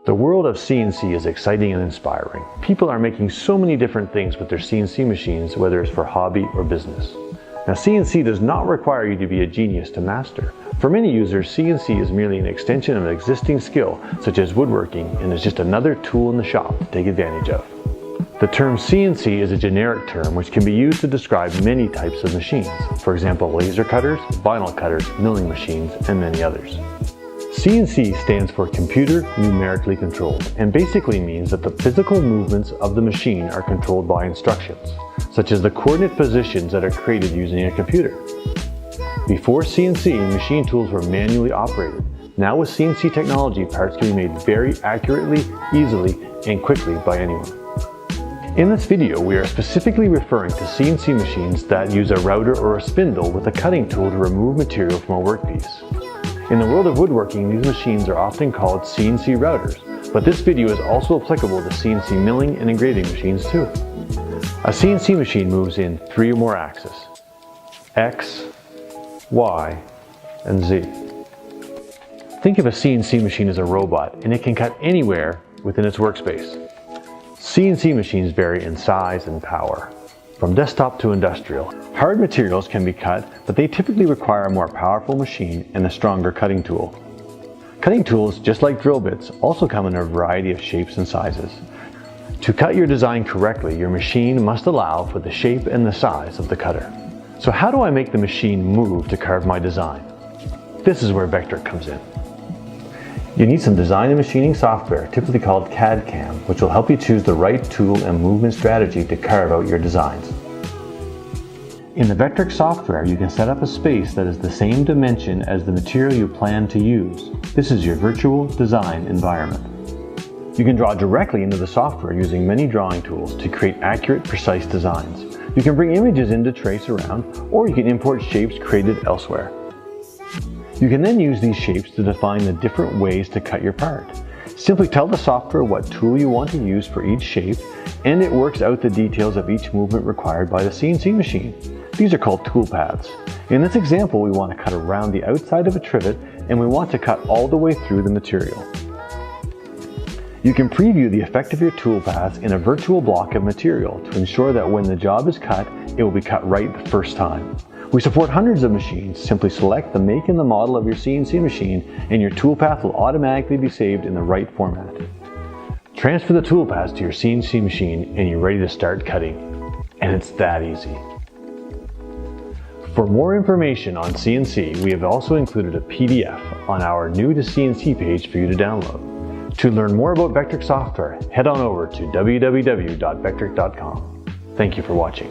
The world of CNC is exciting and inspiring. People are making so many different things with their CNC machines, whether it's for hobby or business. Now, CNC does not require you to be a genius to master. For many users, CNC is merely an extension of an existing skill, such as woodworking, and is just another tool in the shop to take advantage of. The term CNC is a generic term which can be used to describe many types of machines. For example, laser cutters, vinyl cutters, milling machines, and many others. CNC stands for Computer Numerically Controlled, and basically means that the physical movements of the machine are controlled by instructions, such as the coordinate positions that are created using a computer. Before CNC, machine tools were manually operated. Now with CNC technology, parts can be made very accurately, easily, and quickly by anyone. In this video, we are specifically referring to CNC machines that use a router or a spindle with a cutting tool to remove material from a workpiece. In the world of woodworking, these machines are often called CNC routers, but this video is also applicable to CNC milling and engraving machines too. A CNC machine moves in 3 or more axes: X, Y, and Z. Think of a CNC machine as a robot, and it can cut anywhere within its workspace. CNC machines vary in size and power, from desktop to industrial. Hard materials can be cut, but they typically require a more powerful machine and a stronger cutting tool. Cutting tools, just like drill bits, also come in a variety of shapes and sizes. To cut your design correctly, your machine must allow for the shape and the size of the cutter. So how do I make the machine move to carve my design? This is where Vectric comes in. You need some design and machining software, typically called CAD/CAM, which will help you choose the right tool and movement strategy to carve out your designs. In the Vectric software, you can set up a space that is the same dimension as the material you plan to use. This is your virtual design environment. You can draw directly into the software using many drawing tools to create accurate, precise designs. You can bring images in to trace around, or you can import shapes created elsewhere. You can then use these shapes to define the different ways to cut your part. Simply tell the software what tool you want to use for each shape, and it works out the details of each movement required by the CNC machine. These are called tool paths. In this example, we want to cut around the outside of a trivet, and we want to cut all the way through the material. You can preview the effect of your tool paths in a virtual block of material to ensure that when the job is cut, it will be cut right the first time. We support hundreds of machines. Simply select the make and the model of your CNC machine, and your toolpath will automatically be saved in the right format. Transfer the toolpaths to your CNC machine and you're ready to start cutting. And it's that easy. For more information on CNC, we have also included a PDF on our New to CNC page for you to download. To learn more about Vectric software, head on over to www.vectric.com. Thank you for watching.